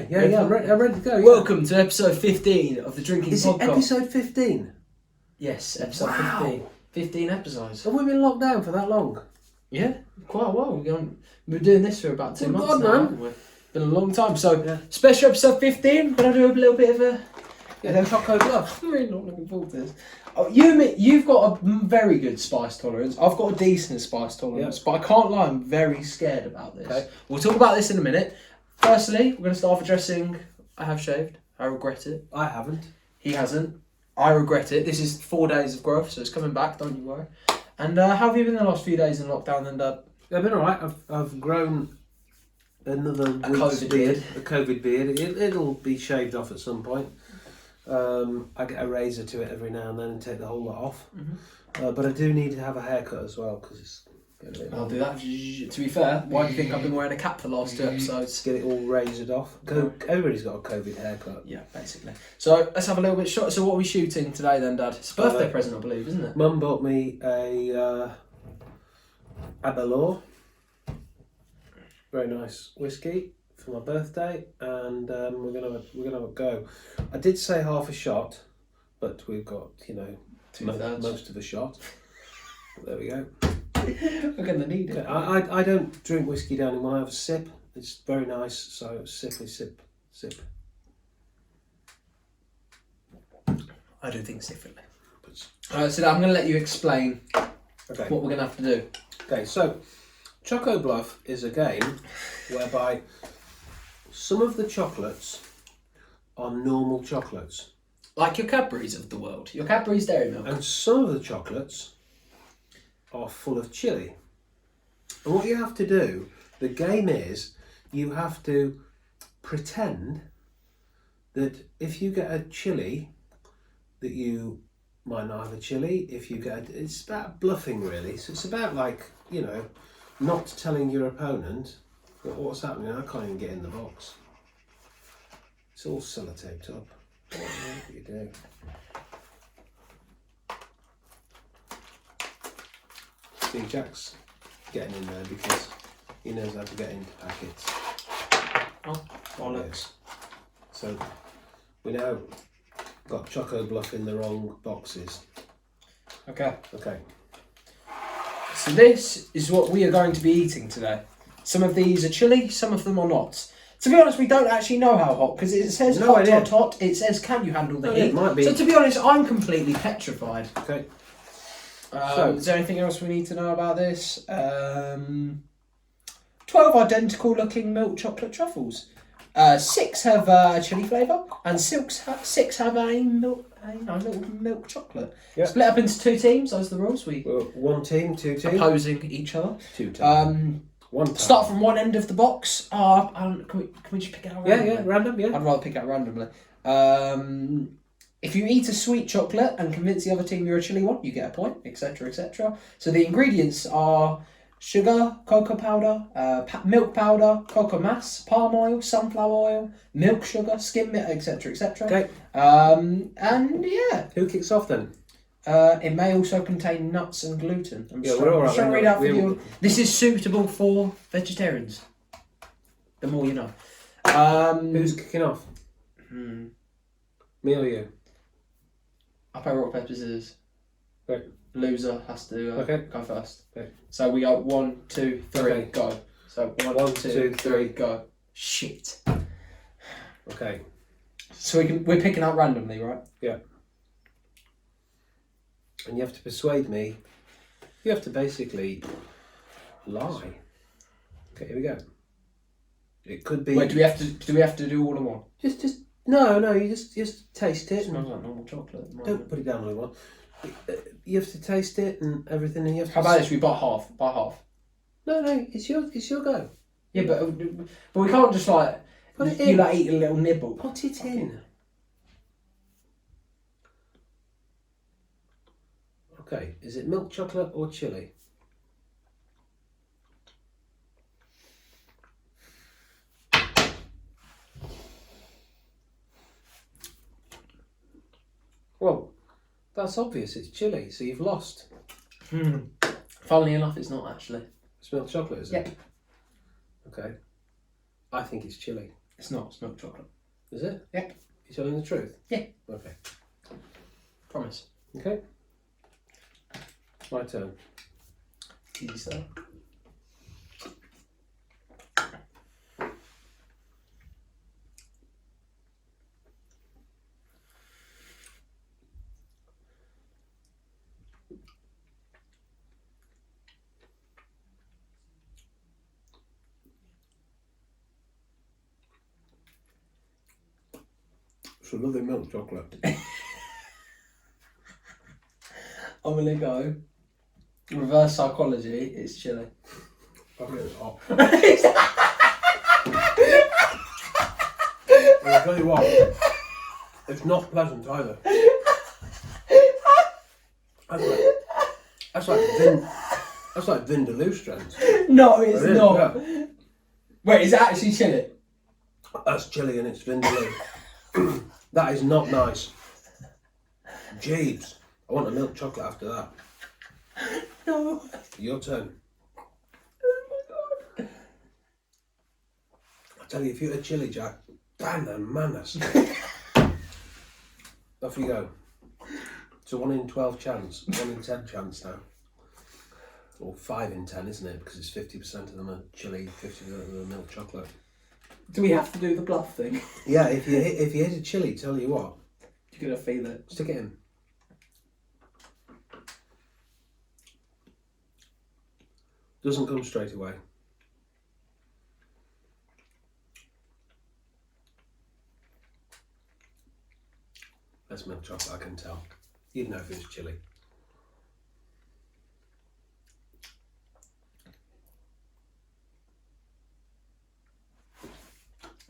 Yeah, I'm ready to go. Yeah. Welcome to episode 15 of the Drinking Is Podcast. it episode 15? Yes, episode 15. 15 episodes. Have we been locked down for that long? Yeah, quite a while. We're doing this for about 2 months God, now. man. It's been a long time. So, special episode 15, but I'll do a little bit of a Choco Bluff. I'm really not looking forward to this. Oh, you've got a very good spice tolerance. I've got a decent spice tolerance, but I can't lie, I'm very scared about this. Okay. We'll talk about this in a minute. Firstly, we're going to start off addressing, I have shaved. I regret it. I haven't. He hasn't. I regret it. This is 4 days of growth, so it's coming back, don't you worry. And how have you been the last few days in lockdown then, Dad? I've been alright. I've grown another COVID beard. A COVID beard. It'll be shaved off at some point. I get a razor to it every now and then and take the whole lot off. Mm-hmm. But I do need to have a haircut as well because it's getting a bit. I'll do that. To be fair, why do you think I've been wearing a cap for the last 2 episodes? Get it all razored off. Everybody's got a COVID haircut. Yeah, basically. So let's have a little bit short. So what are we shooting today then, Dad? It's a birthday present, I believe, isn't it? Mum bought me a Abelor. Very nice whiskey for my birthday, and we're gonna have a go. I did say half a shot, but we've got most of a shot. There we go. We're gonna need it. I don't drink whiskey down in one. I have a sip. It's very nice. So sippy sip. I do things differently. So I'm gonna let you explain what we're gonna have to do. Okay, so Choco Bluff is a game whereby some of the chocolates are normal chocolates. Like your Cadbury's of the world. Your Cadbury's Dairy Milk. And some of the chocolates are full of chilli. And what you have to do, the game is, you have to pretend that if you get a chili, that you might not have a chili. If you get, it's about bluffing really. So it's about not telling your opponent what's happening. I can't even get in the box. It's all sellotaped up. What do you do? See, Jack's getting in there because he knows how to get into packets. Oh, bollocks. So we now got Choco Bluff in the wrong boxes. Okay. So this is what we are going to be eating today. Some of these are chili, some of them are not. To be honest, we don't actually know how hot, because it says hot. It says, can you handle the heat? It might be. So to be honest, I'm completely petrified. Okay. Is there anything else we need to know about this? 12 identical looking milk chocolate truffles. 6 have a chili flavour, and 6 have a little milk chocolate. Yep. Split up into 2 teams. Those are the rules. One team, 2 teams. Opposing each other. 2 teams. One time. Start from one end of the box. Can we just pick it out randomly? Yeah, random, yeah. I'd rather pick it out randomly. If you eat a sweet chocolate and convince the other team you're a chili one, you get a point, etc., etc. So the ingredients are sugar, cocoa powder, milk powder, cocoa mass, palm oil, sunflower oil, milk sugar, skim milk, etc., etc. Okay. And yeah. Who kicks off then? It may also contain nuts and gluten. We're all right. I'm read out for you. This is suitable for vegetarians. The more you know. Who's kicking off? Me or you? I'll play rock, paper, scissors. Okay. Loser has to go first. Okay. So we go 1, 2, 3, Okay. go. So 1, 2, 3, go. Shit. Okay. So we're picking out randomly, right? Yeah. And you have to persuade me. You have to basically lie. Okay, here we go. It could be. Wait, do we have to do all in one? Just no. You just taste it. It smells like normal chocolate. Don't put it down all in one. You have to taste it and everything. And you have to. How about this? We buy half. No. It's your go. Yeah, but we can't just like. Put it you in. like eat a little nibble. Put it in. Okay, is it milk chocolate or chili? Well, that's obvious, it's chili, so you've lost. Funnily enough, it's not actually. It's milk chocolate, is it? Yep. Okay. I think it's chili. It's not. It's milk chocolate. Is it? Yep. You telling the truth? Yeah. Okay. Promise. Okay. My turn. Easy, sir. It's a lovely milk chocolate. I'm gonna go. Reverse psychology. It's chilli. Okay, it's hot. And I'll tell you what, it's not pleasant either. That's like Vindaloo strength. No, it's not. Yeah. Wait, is it actually chilli? That's chilli and it's Vindaloo. That is not nice. Jeeves, I want a milk chocolate after that. No. Your turn. Oh my god. I tell you, if you had chilli, Jack, bang the manners. Off you go. It's a 1 in 12 chance, 1 in 10 chance now. Or 5 in 10, isn't it? Because it's 50% of them are chilli, 50% of them are milk chocolate. Do we have to do the bluff thing? Yeah, if you hit a chilli, tell you what, You're gonna feel it. stick it in. Doesn't come straight away. That's milk chocolate, I can tell. You'd know if it was chilli.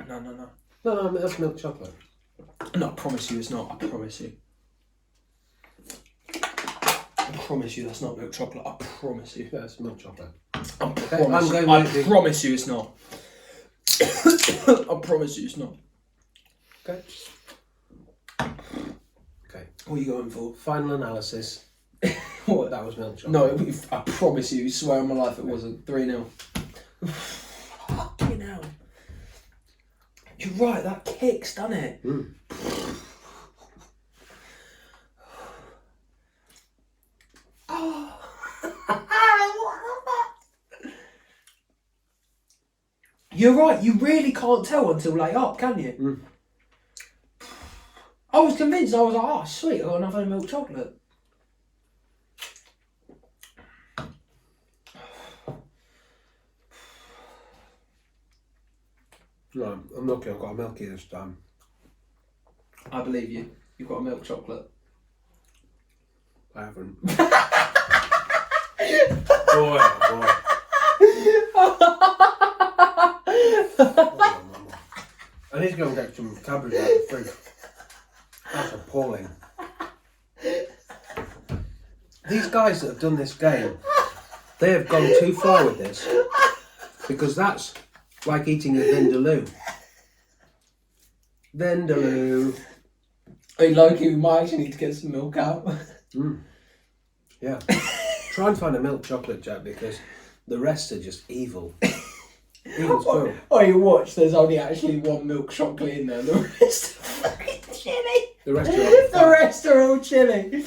No. No, that's milk chocolate. No, I promise you it's not. I promise you. I promise you that's not milk chocolate. I promise you. Yeah, it's milk chocolate. I promise you it's not. I promise you it's not. Okay. Okay. What are you going for? Final analysis. What? That was milk chocolate. No, I promise you, swear on my life it wasn't. 3-0. Fucking hell. You're right, that kicks, doesn't it? Mm. You're right, you really can't tell until late up, can you? Mm. I was convinced, I was like, oh sweet, I got another milk chocolate. No, I'm lucky I've got a milky this time. I believe you. You've got a milk chocolate. I haven't. Boy, oh boy. I need to go and get some cabbage out of the fridge. That's appalling. These guys that have done this game, they have gone too far with this. Because that's like eating a Vindaloo. Vindaloo. Hey Loki, we might actually need to get some milk out. Mm. Yeah. Try and find a milk chocolate, Jack, because the rest are just evil. Evil squirrel. Oh, you watch, there's only actually one milk chocolate in there. The rest are fucking chilli. The rest are all The rest are all chilli.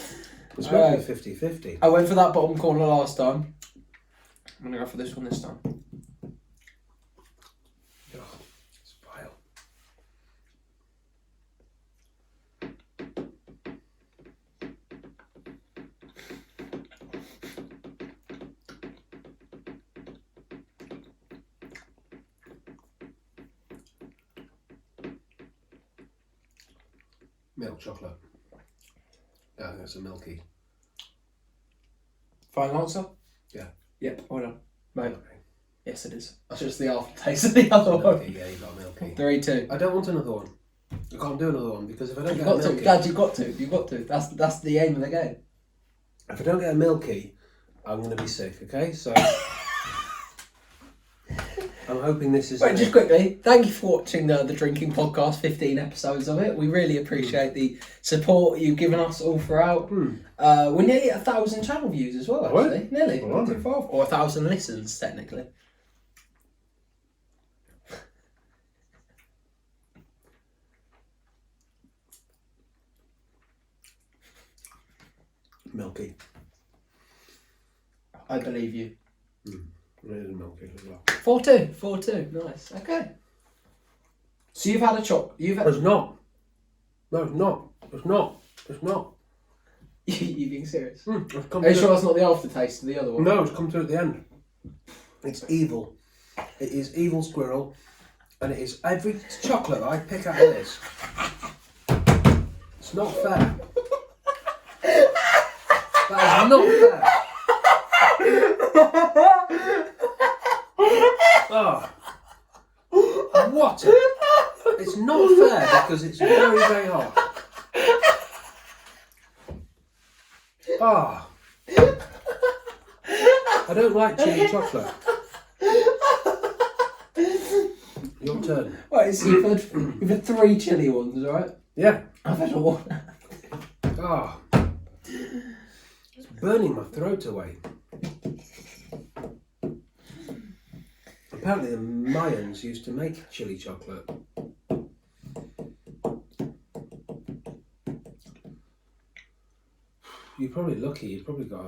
It's maybe 50-50. I went for that bottom corner last time. I'm going to go for this one this time. Oh, it's vile. Milk chocolate. Yeah, I think it's a milky. Final answer? Yeah. Yep, well done. Mate. Okay. Yes, it is. That's just the aftertaste of the other one. Milky, yeah, you got a milky. 3-2. I don't want another one. I can't do another one because if I don't You've get a got to, milky, Dad, you've got to. You've got to. That's the aim of the game. if I don't get a milky, I'm going to be sick. Okay, so I'm hoping this is. Wait, just quickly, thank you for watching the Drinking Podcast, 15 episodes of it. We really appreciate the support you've given us all throughout. We're nearly at 1,000 channel views as well, actually. Nearly. Not too far off. Or 1,000 listens, technically. Milky. I believe you. It is milky as well. 4-2. 4-2. Nice. Okay. So you've had a chop. You've had. It's not. No, it's not. It's not. It's not. You being serious? Are you sure that's not the aftertaste of the other one? No, it's come through at the end. It's evil. It is evil squirrel, and it is every chocolate I pick out of this. It's not fair. That is not fair. Oh, what? It's not fair because it's very, very hot. Ah, I don't like chili chocolate. Your turn. Wait, so you've had 3 chili ones, right? Yeah. I've had all. Ah, it's burning my throat away. Apparently the Mayans used to make chili chocolate. You're probably lucky, you've probably got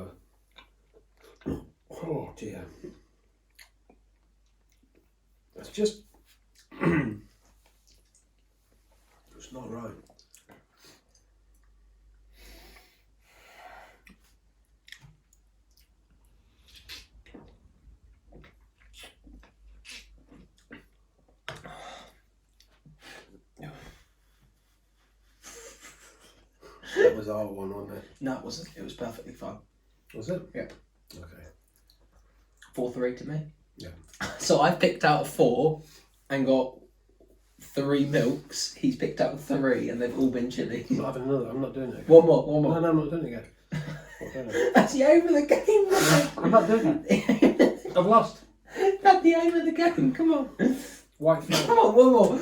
a... Oh dear. It's just... it's not right. That was our one, wasn't it? No, it wasn't. It was perfectly fine. Was it? Yep. Okay. 4-3 to me. Yeah. So I've picked out a 4 and got 3 milks. He's picked out 3 and they've all been chili. I'm not having another. I'm not doing it again. One more. No, I'm not doing it again. I'm not doing it. That's the aim of the game, man. I'm not doing it. I've lost. That's the aim of the game. Come on. White flag. Come on, one more.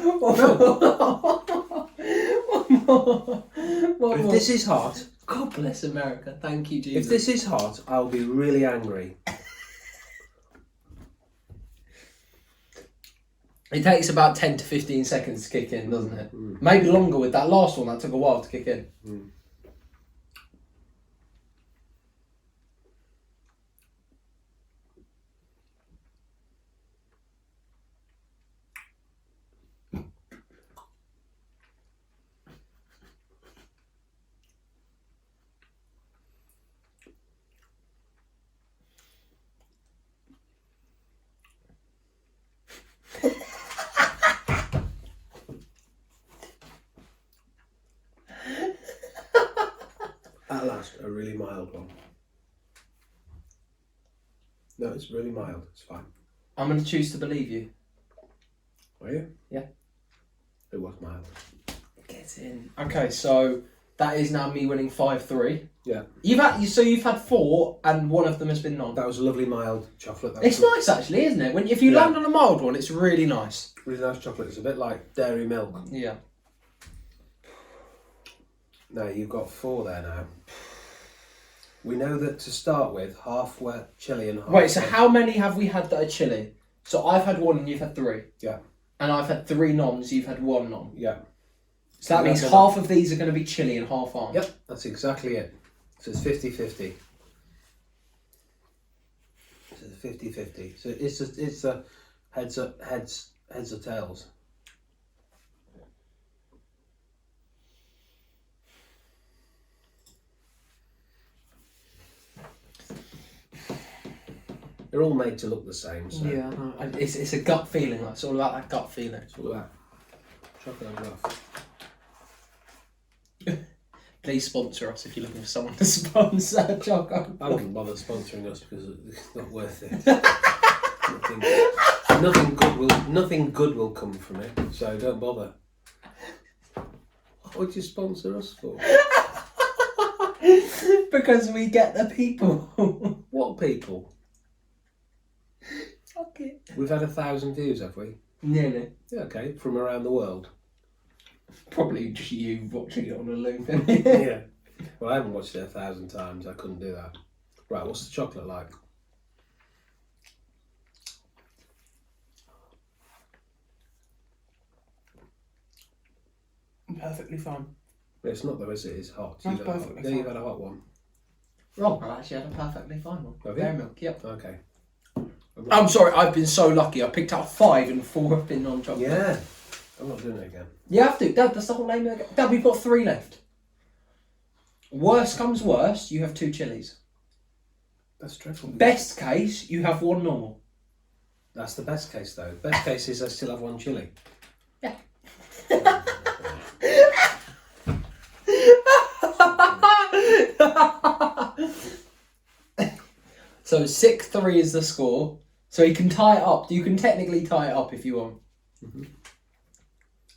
If this is hot, God bless America. Thank you, Jesus. if this is hot, I'll be really angry. It takes about 10 to 15 seconds to kick in, doesn't it? Maybe longer with that last one. That took a while to kick in. At last, a really mild one. No, it's really mild. It's fine. I'm going to choose to believe you. Are you? Yeah. It was mild. Get in. Okay, so that is now me winning 5-3. Yeah. You've had 4 and one of them has been non. That was a lovely mild chocolate. It's nice actually, isn't it? If you land on a mild one, it's really nice. Really nice chocolate. It's a bit like dairy milk. Yeah. No, you've got 4 there now. We know that to start with, half were chili and half. Wait, so how many have we had that are chili? So I've had 1 and you've had 3. Yeah. And I've had 3 nons, you've had 1 non. Yeah. So that means half of these are going to be chili and half aren't. Yep, that's exactly it. So it's 50-50. So it's 50-50. So it's a heads or tails. They're all made to look the same. So Yeah, no, it's a gut feeling. It's all about that gut feeling. it's all that. Chocolate and Bluff. Please sponsor us if you're looking for someone to sponsor Choco. I wouldn't bother sponsoring us because it's not worth it. nothing good will come from it. So don't bother. What would you sponsor us for? Because we get the people. What people? Okay. We've had 1,000 views, have we? Nearly. Yeah, okay, from around the world. Probably just you watching it on a loop. Yeah. Well, I haven't watched it 1,000 times. I couldn't do that. Right, what's the chocolate like? Perfectly fine. It's not though, is it? It's hot. That's You've had perfectly you've fine. had a hot one. Wrong. I actually had a perfectly fine one. Have you? Dairy milk. Yep. Okay. I'm sorry. I've been so lucky. I picked out 5 and 4 have been non-chocolate. Yeah. I'm not doing it again. You have to. Dad, that's the whole name of it. Dad, we've got 3 left. Worst comes worst, you have 2 chilies. That's dreadful. Best case, you have 1 normal. That's the best case, though. Best case is I still have 1 chili. Yeah. So 6-3 is the score. So you can tie it up. You can technically tie it up if you want. Mm-hmm.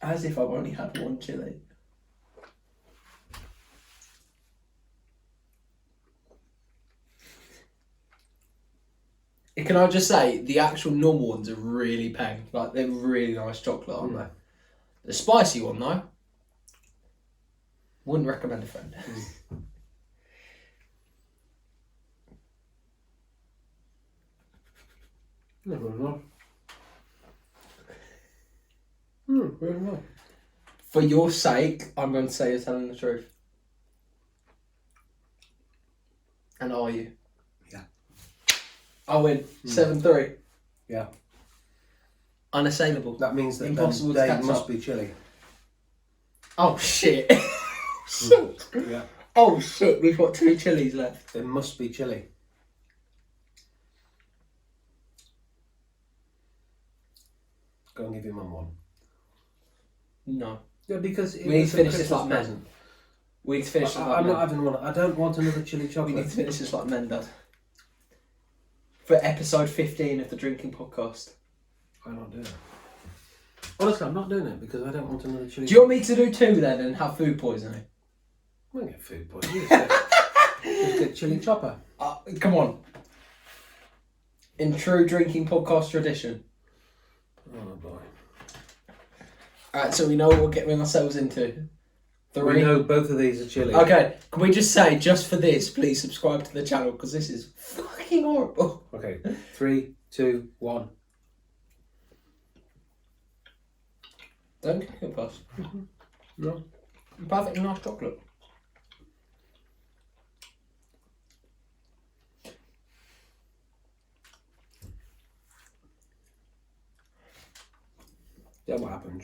As if I've only had 1 chili. Can I just say, the actual normal ones are really peng. Like, they're really nice chocolate, aren't they? The spicy one, though, wouldn't recommend a friend. Very nice. Very nice. For your sake, I'm going to say you're telling the truth. And are you? Yeah. I win. 7-3. Yeah. Unassailable. That means that Impossible to they catch must up. be chili. Oh, shit. Shit. Yeah. Oh, shit. We've got 2 chilies left. They must be chili. Go and give your mum one. No. Yeah, because We need to finish this like men. present. We need to finish this like I'm men. not having one. I don't want another chili We chocolate. need to finish this like men, Dad. For episode 15 of the Drinking Podcast. I'm not doing it. Honestly, I'm not doing it because I don't want another chili. Do you want me to do 2 then and have food poisoning? I won't get food poisoning. Just get chili chopper. Come on. In true Drinking Podcast tradition. Oh boy. Alright, so we know what we're getting ourselves into. 3. We know both of these are chili. Okay, can we just say, just for this, please subscribe to the channel because this is fucking horrible. Okay. 3, 2, 1. Don't kick it, boss. No. Perfectly nice chocolate. Yeah, what happens?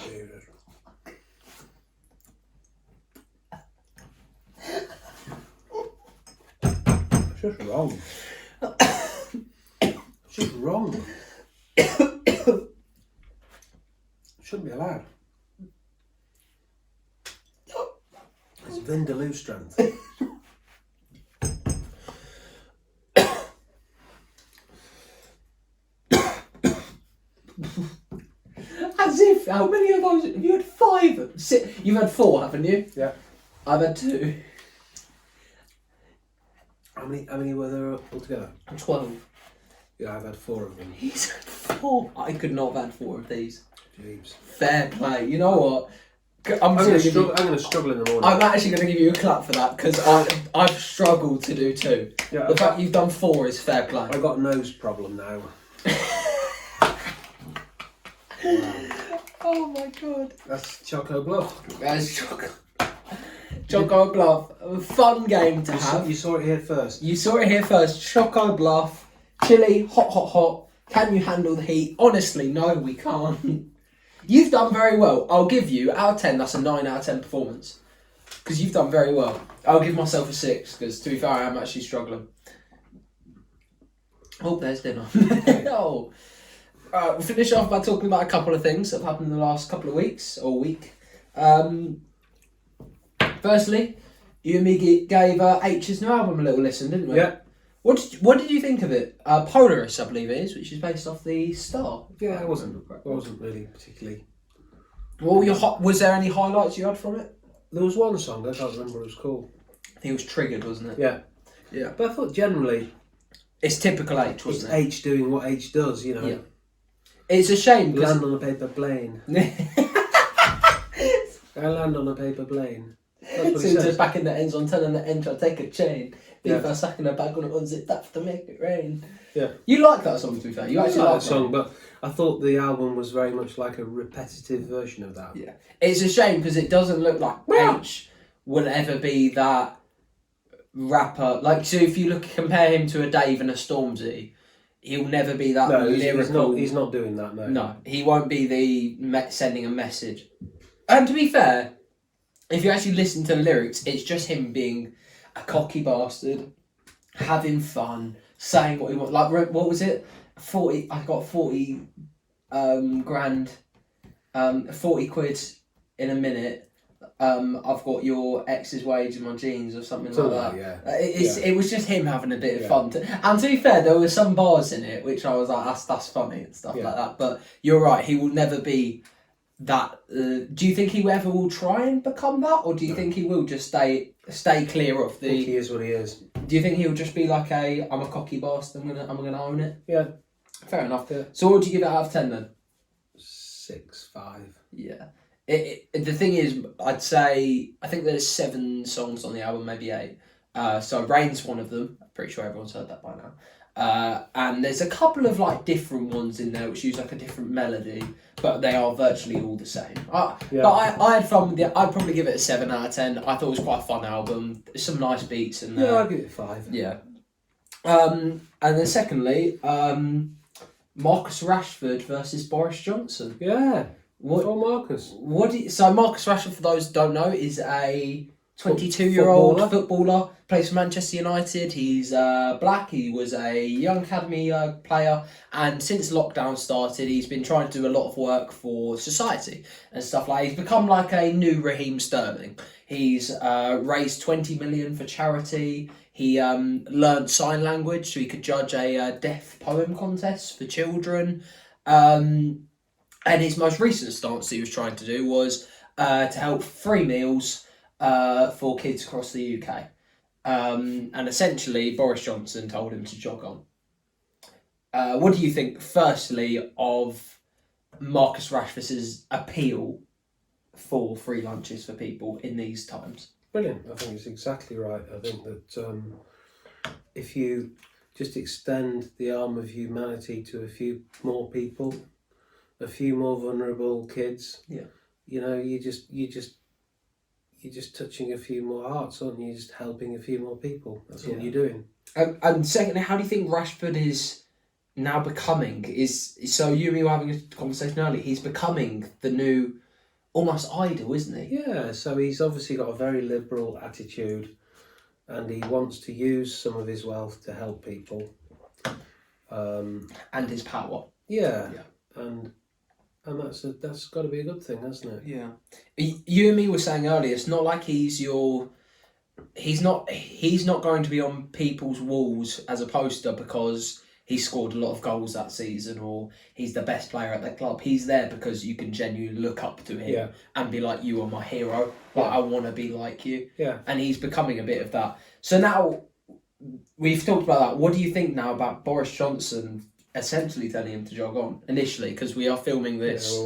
Jesus. It's just wrong. It's just wrong. Shouldn't be allowed. It's Vindaloo strength. As if, how many of those, have you had 5? 6, you've had 4, haven't you? Yeah. I've had 2. How many were there altogether? 12. Yeah, I've had 4 of them. He's had 4. I could not have had 4 of these. Jeeves. Fair play. You know what? I'm going to struggle in the morning. I'm actually going to give you a clap for that because I've struggled to do 2. Yeah, the fact you've done 4 is fair play. I've got a nose problem now. Oh my god. That's Choco Bluff. That's Choco Bluff. A fun game to have. You saw it here first. You saw it here first. Choco Bluff. Chili, hot, hot, hot. Can you handle the heat? Honestly, no, we can't. You've done very well. I'll give you, out of 10, that's a 9 out of 10 performance. Because you've done very well. I'll give myself a 6, because to be fair, I am actually struggling. Oh, there's dinner. Oh. We'll finish off by talking about a couple of things that have happened in the last couple of weeks, or week. Firstly, you and me gave H's new album a little listen, didn't we? Yeah. What did you think of it? Polaris, I believe it is, which is based off the Star. Yeah, it wasn't really particularly. Well, was there any highlights you had from it? There was one song, I can't remember what it was called. I think it was Triggered, wasn't it? Yeah. Yeah. But I thought generally It's typical H, it's wasn't it? H doing what H does, you know. Yeah. It's a shame because Land on a paper plane. I land on a paper plane. That's what he So says. just back in the end zone, telling the end, I'll take a chain. Yeah. If I suck in a bag on it, unzip that to make it rain. Yeah. You like that song, to be fair. You actually like like that song, but I thought the album was very much like a repetitive version of that. Yeah. It's a shame because it doesn't look like H will ever be that rapper. Like, so if you compare him to a Dave and a Stormzy, he'll never be that lyrical. He's not doing that, no. No, he won't be the sending a message. And to be fair, if you actually listen to the lyrics, it's just him being a cocky bastard, having fun, saying what he wants. Like, what was it? 40. I got 40 grand, 40 quid in a minute. I've got your ex's wage in my jeans or something like that. Yeah. It was just him having a bit of fun. And to be fair, there were some bars in it which I was like, that's funny and stuff like that. But you're right, he will never be that. Do you think he ever will try and become that, or do you think he will just stay clear of the? I think he is what he is. Do you think he'll just be like I'm a cocky bastard, I'm gonna own it? Yeah. Fair enough. Yeah. So what would you give it out of 10 then? 6, 5. Yeah. The thing is, I'd say, I think there's 7 songs on the album, maybe 8. So Rain's one of them. I'm pretty sure everyone's heard that by now. And there's a couple of like different ones in there which use like a different melody, but they are virtually all the same. But I had fun with it. I'd probably give it a 7 out of 10. I thought it was quite a fun album. There's some nice beats in there. Yeah, I'll give it 5. Yeah. And then secondly, Marcus Rashford versus Boris Johnson. Yeah. Marcus. So Marcus Rashford, for those who don't know, is a 22-year-old footballer. Plays for Manchester United. He's black. He was a young academy player, and since lockdown started, he's been trying to do a lot of work for society and stuff like. He's become like a new Raheem Sterling. He's raised 20 million for charity. He learned sign language so he could judge a deaf poem contest for children. And his most recent stance he was trying to do was to help free meals for kids across the UK. And essentially, Boris Johnson told him to jog on. What do you think, firstly, of Marcus Rashford's appeal for free lunches for people in these times? Brilliant. I think it's exactly right. I think that if you just extend the arm of humanity to a few more people, a few more vulnerable kids, you know, you're just touching a few more hearts, aren't you? You're just helping a few more people. That's all you're doing. And secondly, how do you think Rashford is now becoming? So you and me were having a conversation earlier. He's becoming the new almost idol, isn't he? Yeah. So he's obviously got a very liberal attitude, and he wants to use some of his wealth to help people. And his power. Yeah. And that's got to be a good thing, hasn't it? Yeah. You and me were saying earlier, it's not like he's not going to be on people's walls as a poster because he scored a lot of goals that season or he's the best player at the club. He's there because you can genuinely look up to him and be like, you are my hero. Like, I want to be like you. Yeah. And he's becoming a bit of that. So now we've talked about that. What do you think now about Boris Johnson essentially telling him to jog on initially, because we are filming this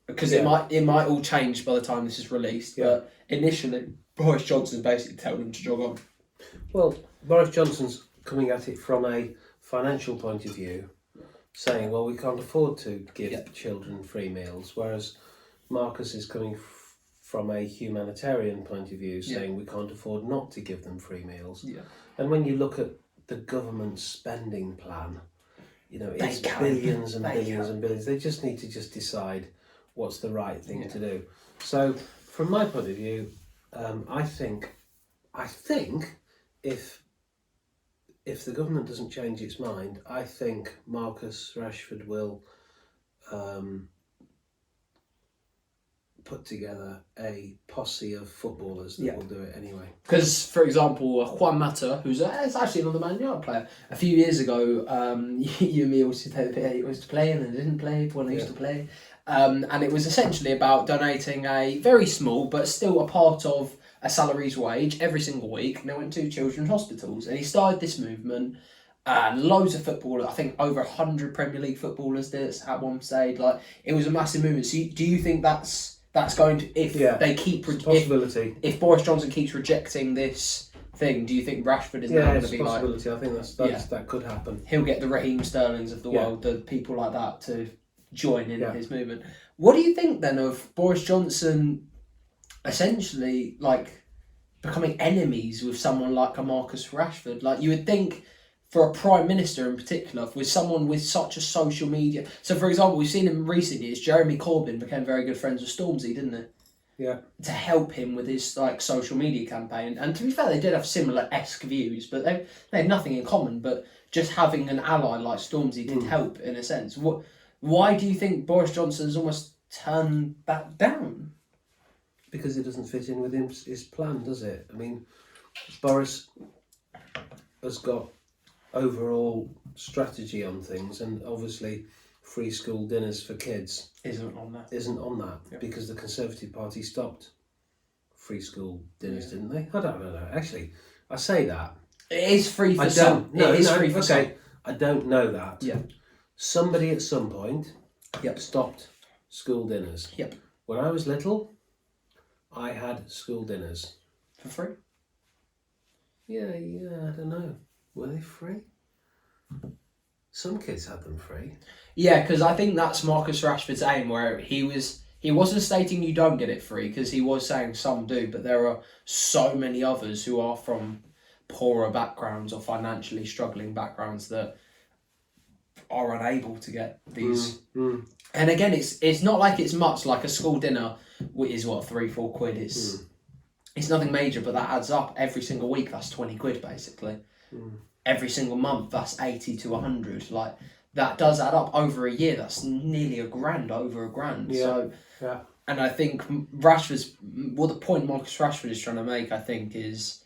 because it might all change by the time this is released, but initially Boris Johnson's basically telling him to jog on. Well, Boris Johnson's coming at it from a financial point of view, saying, well, we can't afford to give children free meals, whereas Marcus is coming from a humanitarian point of view, saying we can't afford not to give them free meals. And when you look at the government spending plan, you know, it's billions and billions and billions. They just need to decide what's the right thing to do. So, from my point of view, I think if the government doesn't change its mind, I think Marcus Rashford will put together a posse of footballers that will do it anyway. Because, for example, Juan Mata, who's actually another Man United player, a few years ago, you and me used to play and didn't play when I used to play. And it was essentially about donating a very small, but still a part of a salary's wage every single week. And they went to children's hospitals. And he started this movement. And loads of footballers, I think over 100 Premier League footballers did it at one stage. Like, it was a massive movement. So do you think that's That's going to they keep possibility. If Boris Johnson keeps rejecting this thing, do you think Rashford is now going to be like? Yeah, it's a possibility. I think that could happen. He'll get the Raheem Sterlings of the world, the people like that, to join in his movement. What do you think then of Boris Johnson essentially like becoming enemies with someone like a Marcus Rashford? Like, you would think for a Prime Minister in particular, with someone with such a social media. So, for example, we've seen in recent years, Jeremy Corbyn became very good friends with Stormzy, didn't he? Yeah. To help him with his like social media campaign. And to be fair, they did have similar-esque views, but they had nothing in common. But just having an ally like Stormzy did help in a sense. Why do you think Boris Johnson's almost turned that down? Because it doesn't fit in with his plan, does it? I mean, Boris has got overall strategy on things, and obviously free school dinners for kids isn't on that because the Conservative Party stopped free school dinners, didn't they? I don't know. Actually, I say that it is free for some. Free for some. I don't know that. Yeah. Somebody at some point stopped school dinners. Yep. When I was little, I had school dinners. For free? Yeah, I don't know. Were they free? Some kids had them free. Yeah, because I think that's Marcus Rashford's aim, where he wasn't stating you don't get it free, because he was saying some do, but there are so many others who are from poorer backgrounds or financially struggling backgrounds that are unable to get these. And again, it's not like it's much. Like a school dinner is what, 3-4 quid. It's nothing major, but that adds up every single week. That's 20 quid basically. Every single month, that's 80 to 100. Like, that does add up over a year. That's nearly over a grand. Yeah. And I think the point Marcus Rashford is trying to make, I think, is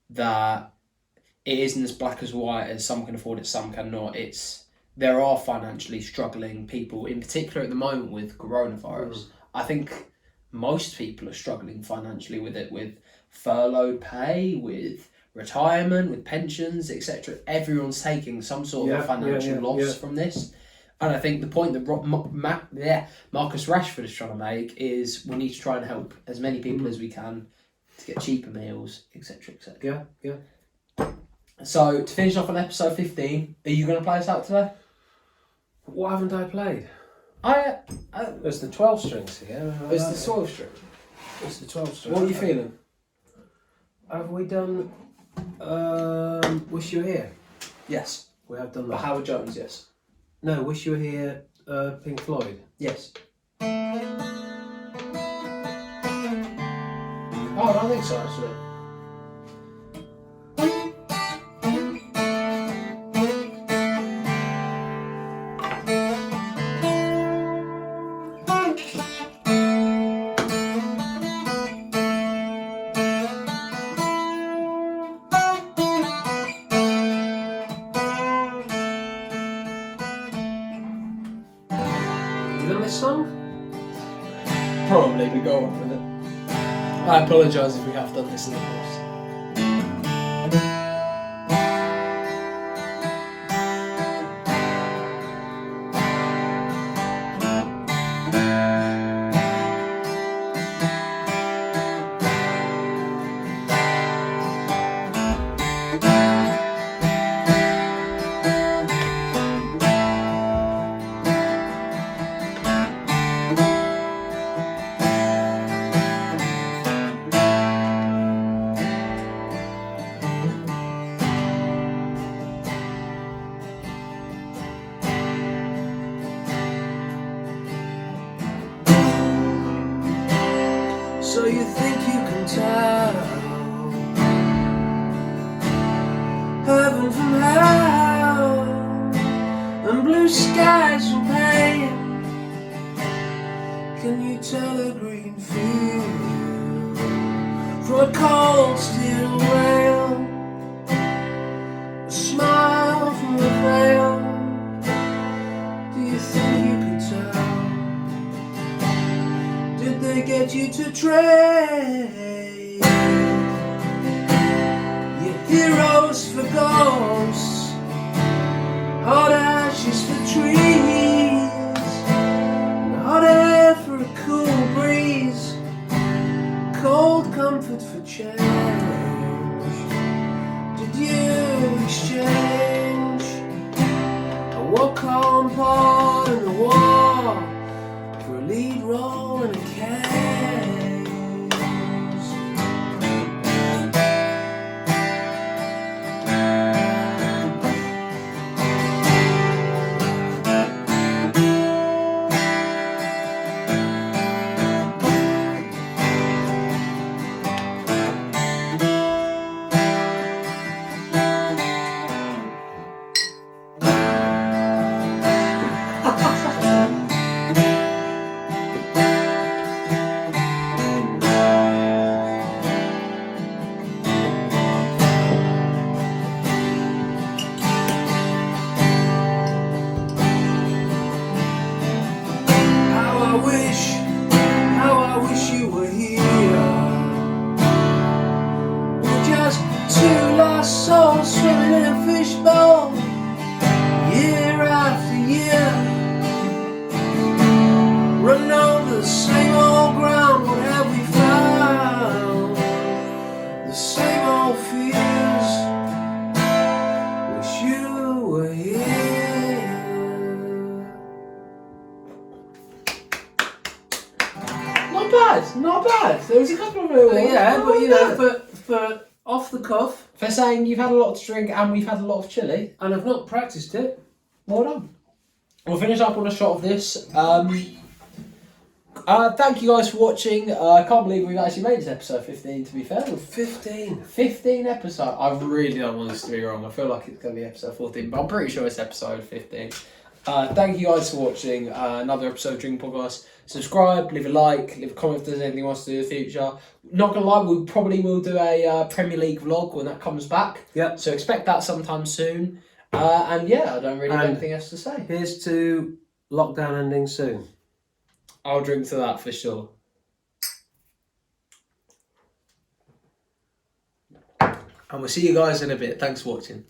that it isn't as black as white, as some can afford it, some cannot. There are financially struggling people, in particular at the moment with coronavirus. I think most people are struggling financially with it, with furloughed pay, with retirement, with pensions, etc. Everyone's taking some sort of financial loss from this. And I think the point that Marcus Rashford is trying to make is we need to try and help as many people as we can to get cheaper meals, etc. etc. Yeah. So, to finish off on episode 15, are you going to play us out today? What haven't I played? There's the 12 strings here. It's the 12 string. It's the 12 strings. What are you feeling? Have we done Wish You Were Here? Yes. We have done that. But Howard Jones, yes. No, Wish You Were Here, Pink Floyd. Yes. Oh, I don't think so, actually. Song? Probably, but go on with it. I apologise if we have done this in the past. So you think you can tell heaven from hell and blue skies from pain? Can you tell a green field from a cold steel rail? A smile from a veil? Do you think you can tell? Did they get you to trade your heroes for ghosts, hot ashes for trees, and hot air for a cool breeze? for change? Did you exchange a walk-on part in the war for a lead role in a case? How I wish you were here. We're just two lost souls swimming in a fishbowl, year after year, running over the same old ground. What have we found? The same old fears. Wish you were here. Not bad. There was a couple of little ones. Yeah, but you know, for off the cuff. For saying you've had a lot to drink and we've had a lot of chili. And I've not practiced it. Well done. We'll finish up on a shot of this. Thank you guys for watching. I can't believe we've actually made this episode 15, to be fair. 15 episodes. I really don't want this to be wrong. I feel like it's going to be episode 14, but I'm pretty sure it's episode 15. Thank you guys for watching another episode of Drink Podcast. Subscribe, leave a like, leave a comment if there's anything you want us to do in the future. Not gonna lie, we probably will do a Premier League vlog when that comes back. Yep. So expect that sometime soon. And yeah, I don't really have anything else to say. Here's to lockdown ending soon. I'll drink to that for sure. And we'll see you guys in a bit. Thanks for watching.